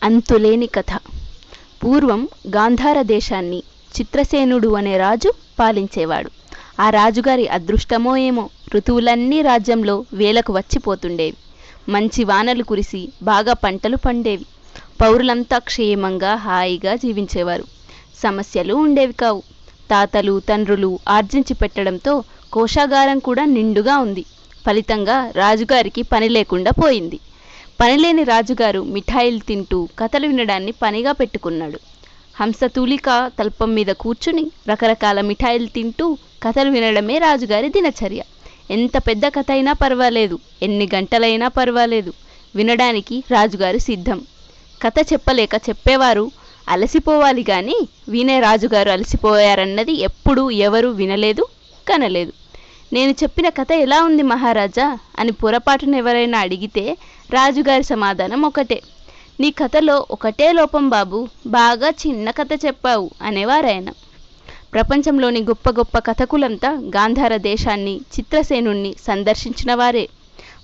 అంతులేని కథ. పూర్వం గాంధార దేశాన్ని చిత్రసేనుడు అనే రాజు పాలించేవాడు. ఆ రాజుగారి అదృష్టమో ఏమో, ఋతువులన్నీ రాజ్యంలో వేలకు వచ్చిపోతుండేవి. మంచి వానలు కురిసి బాగా పంటలు పండేవి. పౌరులంతా క్షేమంగా హాయిగా జీవించేవారు. సమస్యలు ఉండేవి కావు. తాతలు తండ్రులు ఆర్జించి పెట్టడంతో కోశాగారం కూడా నిండుగా ఉంది. ఫలితంగా రాజుగారికి పని లేకుండా పోయింది. పనిలేని రాజుగారు మిఠాయిలు తింటూ కథలు వినడాన్ని పనిగా పెట్టుకున్నాడు. హంసతూలిక తల్పం మీద కూర్చుని రకరకాల మిఠాయిలు తింటూ కథలు వినడమే రాజుగారి దినచర్య. ఎంత పెద్ద కథ అయినా పర్వాలేదు, ఎన్ని గంటలైనా పర్వాలేదు, వినడానికి రాజుగారు సిద్ధం. కథ చెప్పలేక చెప్పేవారు అలసిపోవాలి కానీ వినే రాజుగారు అలసిపోయారన్నది ఎప్పుడూ ఎవరూ వినలేదు, కనలేదు. నేను చెప్పిన కథ ఎలా ఉంది మహారాజా అని పొరపాటున ఎవరైనా అడిగితే రాజుగారి సమాధానం ఒకటే: నీ కథలో ఒకటే లోపం బాబు, బాగా చిన్న కథ చెప్పావు అనేవారాయన. ప్రపంచంలోని గొప్ప గొప్ప కథకులంతా గాంధార దేశాన్ని, చిత్రసేనుణ్ణి సందర్శించిన వారే.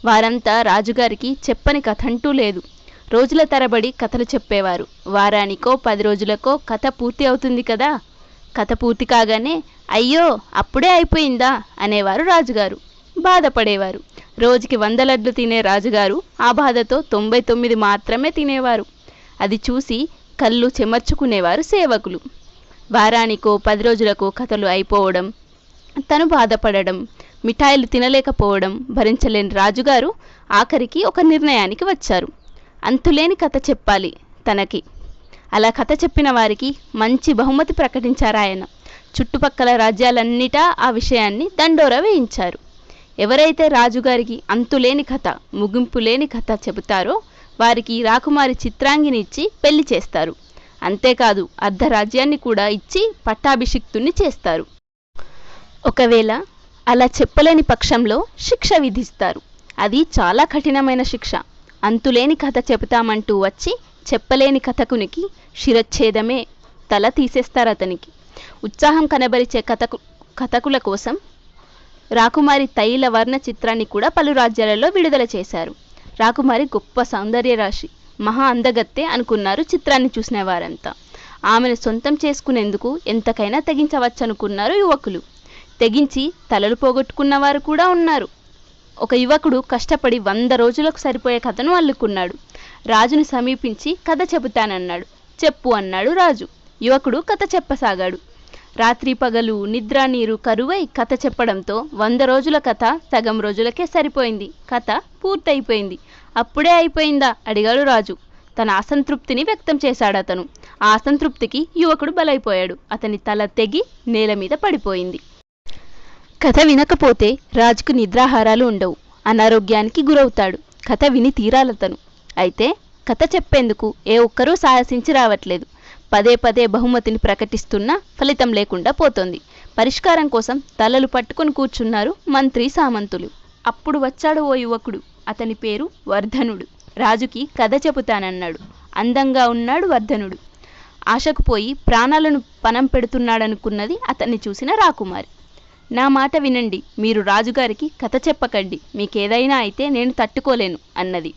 వారంతా రాజుగారికి చెప్పని కథ అంటూ లేదు. రోజుల తరబడి కథలు చెప్పేవారు. వారానికో 10 రోజులకో కథ పూర్తి అవుతుంది కదా. కథ పూర్తి కాగానే అయ్యో అప్పుడే అయిపోయిందా అనేవారు రాజుగారు. బాధపడేవారు. రోజుకి 100 లడ్లు తినే రాజుగారు ఆ బాధతో 99 మాత్రమే తినేవారు. అది చూసి కళ్ళు చెమర్చుకునేవారు సేవకులు. వారానికో 10 రోజులకో కథలు అయిపోవడం, తను బాధపడడం, మిఠాయిలు తినలేకపోవడం భరించలేని రాజుగారు ఆఖరికి ఒక నిర్ణయానికి వచ్చారు. అంతులేని కథ చెప్పాలి తనకి. అలా కథ చెప్పిన వారికి మంచి బహుమతి ప్రకటించారాయన. చుట్టుపక్కల రాజ్యాలన్నిటా ఆ విషయాన్ని దండోరా వేయించారు. ఎవరైతే రాజుగారికి అంతులేని కథ, ముగింపు లేని కథ చెబుతారో వారికి రాకుమారి చిత్రాంగిని ఇచ్చి పెళ్లి చేస్తారు. అంతేకాదు అర్ధరాజ్యాన్ని కూడా ఇచ్చి పట్టాభిషిక్తుని చేస్తారు. ఒకవేళ అలా చెప్పలేని పక్షంలో శిక్ష విధిస్తారు. అది చాలా కఠినమైన శిక్ష. అంతులేని కథ చెబుతామంటూ వచ్చి చెప్పలేని కథకునికి శిరచ్ఛేదమే, తల తీసేస్తారు అతనికి. ఉత్సాహం కనబరిచే కథకుల కోసం రాకుమారి తైల వర్ణ చిత్రాన్ని కూడా పలు రాజ్యాలలో విడుదల చేశారు. రాకుమారి గొప్ప సౌందర్య రాశి, మహా అందగత్తె అనుకున్నారు చిత్రాన్ని చూసిన వారంతా. ఆమెను సొంతం చేసుకునేందుకు ఎంతకైనా తెగించవచ్చనుకున్నారు యువకులు. తెగించి తలలు పోగొట్టుకున్నవారు కూడా ఉన్నారు. ఒక యువకుడు కష్టపడి 100 రోజులకు సరిపోయే కథను అల్లుకున్నాడు. రాజును సమీపించి కథ చెబుతానన్నాడు. చెప్పు అన్నాడు రాజు. యువకుడు కథ చెప్పసాగాడు. రాత్రి పగలు నిద్ర నీరు కరువై కథ చెప్పడంతో 100 రోజుల కథ సగం రోజులకే సరిపోయింది. కథ పూర్తయిపోయింది. అప్పుడే అయిపోయిందా అడిగాడు రాజు. తన అసంతృప్తిని వ్యక్తం చేశాడు అతను. ఆ అసంతృప్తికి యువకుడు బలైపోయాడు. అతని తల తెగి నేల మీద పడిపోయింది. కథ వినకపోతే రాజుకు నిద్రాహారాలు ఉండవు, అనారోగ్యానికి గురవుతాడు. కథ విని తీరాలతను. అయితే కథ చెప్పేందుకు ఏ ఒక్కరూ సాహసించి రావట్లేదు. పదే పదే బహుమతిని ప్రకటిస్తున్నా ఫలితం లేకుండా పోతోంది. పరిష్కారం కోసం తలలు పట్టుకుని కూర్చున్నారు మంత్రి సామంతులు. అప్పుడు వచ్చాడు ఓ యువకుడు. అతని పేరు వర్ధనుడు. రాజుకి కథ చెబుతానన్నాడు. అందంగా ఉన్నాడు వర్ధనుడు. ఆశకు పోయి ప్రాణాలను పణం పెడుతున్నాడనుకున్నది అతన్ని చూసిన రాకుమారి. నా మాట వినండి, మీరు రాజుగారికి కథ చెప్పకండి, మీకేదైనా అయితే నేను తట్టుకోలేను అన్నది.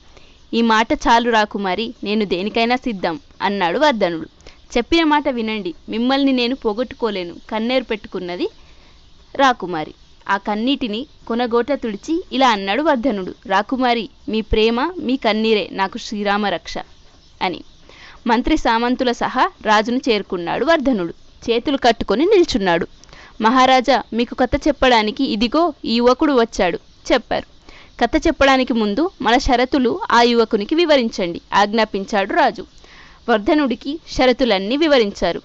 ఈ మాట చాలు రాకుమారి, నేను దేనికైనా సిద్ధం అన్నాడు వర్ధనుడు. చెప్పిన మాట వినండి, మిమ్మల్ని నేను పోగొట్టుకోలేను కన్నేరు పెట్టుకున్నది రాకుమారి. ఆ కన్నీటిని కొనగోట తుడిచి ఇలా అన్నాడు వర్ధనుడు. రాకుమారి, మీ ప్రేమ మీ కన్నీరే నాకు శ్రీరామ రక్ష అని. మంత్రి సామంతుల సహా రాజును చేరుకున్నాడు వర్ధనుడు. చేతులు కట్టుకొని నిల్చున్నాడు. మహారాజా, మీకు కథ చెప్పడానికి ఇదిగో ఈ యువకుడు వచ్చాడు చెప్పారు. కథ చెప్పడానికి ముందు మన షరతులు ఆ యువకునికి వివరించండి ఆజ్ఞాపించాడు రాజు. వర్ధనుడికి షరతులన్నీ వివరించారు.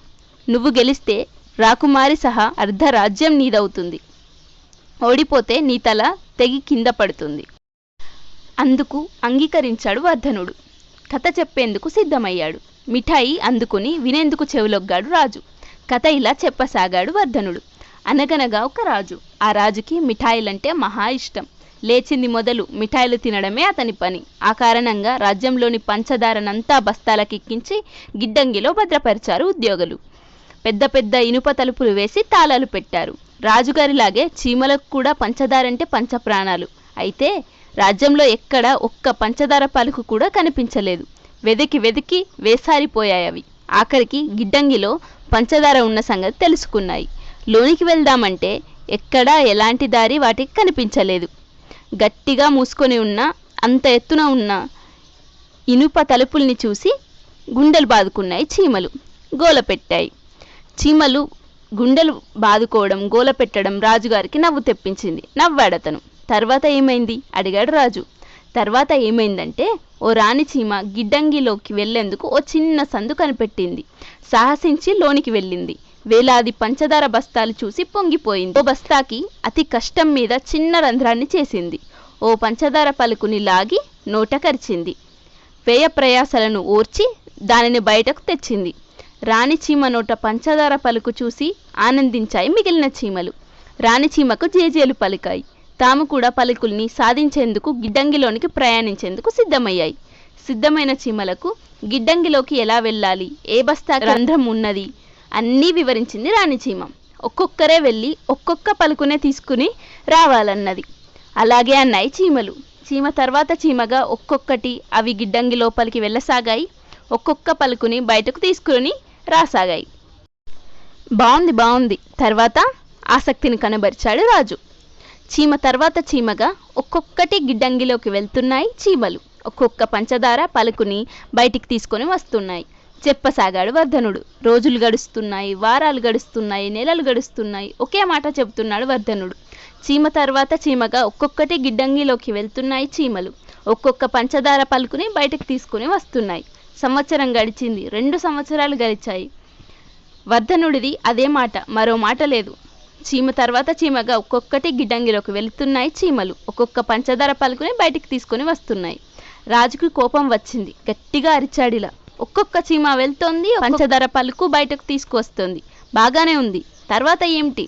నువ్వు గెలిస్తే రాకుమారి సహా అర్ధరాజ్యం నీదవుతుంది. ఓడిపోతే నీ తల తెగి కింద పడుతుంది. అందుకు అంగీకరించాడు వర్ధనుడు. కథ చెప్పేందుకు సిద్ధమయ్యాడు. మిఠాయి అందుకుని వినేందుకు చెవులొగ్గాడు రాజు. కథ ఇలా చెప్పసాగాడు వర్ధనుడు. అనగనగా ఒక రాజు. ఆ రాజుకి మిఠాయిలంటే మహా ఇష్టం. లేచింది మొదలు మిఠాయిలు తినడమే అతని పని. ఆ కారణంగా రాజ్యంలోని పంచదారనంతా బస్తాలకెక్కించి గిడ్డంగిలో భద్రపరిచారు ఉద్యోగులు. పెద్ద పెద్ద ఇనుప తలుపులు వేసి తాళాలు పెట్టారు. రాజుగారిలాగే చీమలకు కూడా పంచదారంటే పంచప్రాణాలు. అయితే రాజ్యంలో ఎక్కడ ఒక్క పంచదార పలుకు కూడా కనిపించలేదు. వెదికి వెదికి వేసారిపోయాయి అవి. ఆఖరికి గిడ్డంగిలో పంచదార ఉన్న సంగతి తెలుసుకున్నాయి. లోనికి వెళ్దామంటే ఎక్కడా ఎలాంటి దారి వాటికి కనిపించలేదు. గట్టిగా మూసుకొని ఉన్న అంత ఎత్తున ఉన్న ఇనుప తలుపుల్ని చూసి గుండెలు బాదుకున్నాయి చీమలు. గోల పెట్టాయి. చీమలు గుండెలు బాదుకోవడం, గోల పెట్టడం రాజుగారికి నవ్వు తెప్పించింది. నవ్వాడతను. తర్వాత ఏమైంది అడిగాడు రాజు. తర్వాత ఏమైందంటే, ఓ రాణి చీమ గిడ్డంగిలోకి వెళ్లేందుకు ఓ చిన్న సందు కనిపెట్టింది. సాహసించి లోనికి వెళ్ళింది. వేలాది పంచదార బస్తాలు చూసి పొంగిపోయింది. ఓ బస్తాకి అతి కష్టం మీద చిన్న రంధ్రాన్ని చేసింది. ఓ పంచదార పలుకుని లాగి నోట కరిచింది. వ్యయ ప్రయాసలను ఓర్చి దానిని బయటకు తెచ్చింది. రాణి చీమ నోట పంచదార పలుకు చూసి ఆనందించాయి మిగిలిన చీమలు. రాణి చీమకు జేజేలు పలికాయి. తాము కూడా పలుకుల్ని సాధించేందుకు గిడ్డంగిలోనికి ప్రయాణించేందుకు సిద్ధమయ్యాయి. సిద్ధమైన చీమలకు గిడ్డంగిలోకి ఎలా వెళ్ళాలి, ఏ బస్తా రంధ్రం ఉన్నది అన్నీ వివరించింది రాణి చీమ. ఒక్కొక్కరే వెళ్ళి ఒక్కొక్క పలుకునే తీసుకుని రావాలన్నది. అలాగే అన్నాయి చీమలు. చీమ తర్వాత చీమగా ఒక్కొక్కటి అవి గిడ్డంగి లోపలికి వెళ్ళసాగాయి. ఒక్కొక్క పలుకుని బయటకు తీసుకుని రాసాగాయి. బాగుంది బాగుంది తర్వాత ఆసక్తిని కనబరిచాడు రాజు. చీమ తర్వాత చీమగా ఒక్కొక్కటి గిడ్డంగిలోకి వెళ్తున్నాయి చీమలు. ఒక్కొక్క పంచదార పలుకుని బయటికి తీసుకొని వస్తున్నాయి. చెప్పసాగాడు వర్ధనుడు. రోజులు గడుస్తున్నాయి, వారాలు గడుస్తున్నాయి, నెలలు గడుస్తున్నాయి. ఒకే మాట చెబుతున్నాడు వర్ధనుడు. చీమ తర్వాత చీమగా ఒక్కొక్కటి గిడ్డంగిలోకి వెళ్తున్నాయి చీమలు. ఒక్కొక్క పంచదార పలుకుని బయటకు తీసుకుని వస్తున్నాయి. సంవత్సరం గడిచింది. 2 సంవత్సరాలు గడిచాయి. వర్ధనుడిది అదే మాట, మరో మాట లేదు. చీమ తర్వాత చీమగా ఒక్కొక్కటి గిడ్డంగిలోకి వెళ్తున్నాయి చీమలు. ఒక్కొక్క పంచదార పలుకుని బయటికి తీసుకొని వస్తున్నాయి. రాజుకి కోపం వచ్చింది. గట్టిగా అరిచాడిలా. ఒక్కొక్క చీమ వెళ్తోంది, పంచదార పలుకు బయటకు తీసుకువస్తుంది. బాగానే ఉంది, తర్వాత ఏమిటి?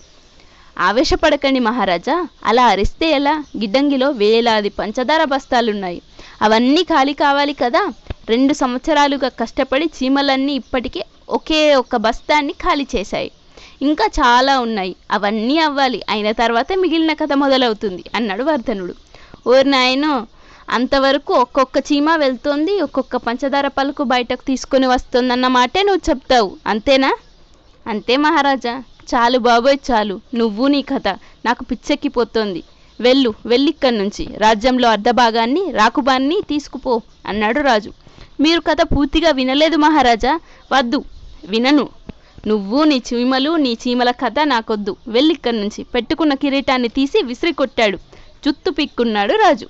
ఆవేశపడకండి మహారాజా, అలా అరిస్తే ఎలా? గిడ్డంగిలో వేలాది పంచదార బస్తాలున్నాయి. అవన్నీ ఖాళీ కావాలి కదా. 2 సంవత్సరాలుగా కష్టపడి చీమలన్నీ ఇప్పటికే ఒకే ఒక్క బస్తాన్ని ఖాళీ చేశాయి. ఇంకా చాలా ఉన్నాయి, అవన్నీ అవ్వాలి. అయిన తర్వాత మిగిలిన కథ మొదలవుతుంది అన్నాడు వర్ధనుడు. ఓరి నాయనో, అంతవరకు ఒక్కొక్క చీమ వెళ్తోంది, ఒక్కొక్క పంచదార పలుకు బయటకు తీసుకొని వస్తుందన్న మాటే నువ్వు చెప్తావు, అంతేనా? అంతే మహారాజా. చాలు బాబోయ్ చాలు, నువ్వు నీ కథ నాకు పిచ్చెక్కిపోతోంది. వెళ్ళిక్కడి నుంచి రాజ్యంలో అర్ధభాగాన్ని రాకుబాన్ని తీసుకుపో అన్నాడు రాజు. మీరు కథ పూర్తిగా వినలేదు మహారాజా. వద్దు, వినను. నువ్వు నీ చీమలు, నీ చీమల కథ నాకొద్దు. వెళ్ళిక్కడి నుంచి. పెట్టుకున్న కిరీటాన్ని తీసి విసిరి కొట్టాడు. జుత్తు పిక్కున్నాడు రాజు.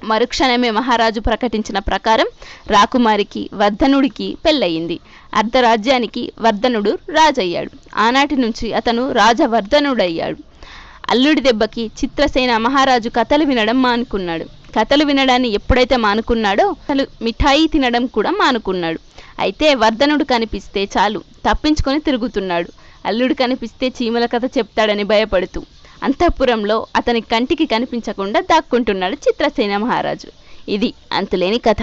మరుక్షణమే మహారాజు ప్రకటించిన ప్రకారం రాకుమారికి వర్ధనుడికి పెళ్ళయింది. అర్ధరాజ్యానికి వర్ధనుడు రాజయ్యాడు. ఆనాటి నుంచి అతను రాజవర్ధనుడయ్యాడు. అల్లుడి దెబ్బకి చిత్రసేన మహారాజు కథలు వినడం మానుకున్నాడు. కథలు వినడాన్ని ఎప్పుడైతే మానుకున్నాడో అసలు మిఠాయి తినడం కూడా మానుకున్నాడు. అయితే వర్ధనుడు కనిపిస్తే చాలు తప్పించుకొని తిరుగుతున్నాడు. అల్లుడు కనిపిస్తే చీమల కథ చెప్తాడని భయపడుతూ అంతఃపురంలో అతని కంటికి కనిపించకుండా దాక్కుంటున్నాడు చిత్రసేన మహారాజు. ఇది అంతులేని కథ.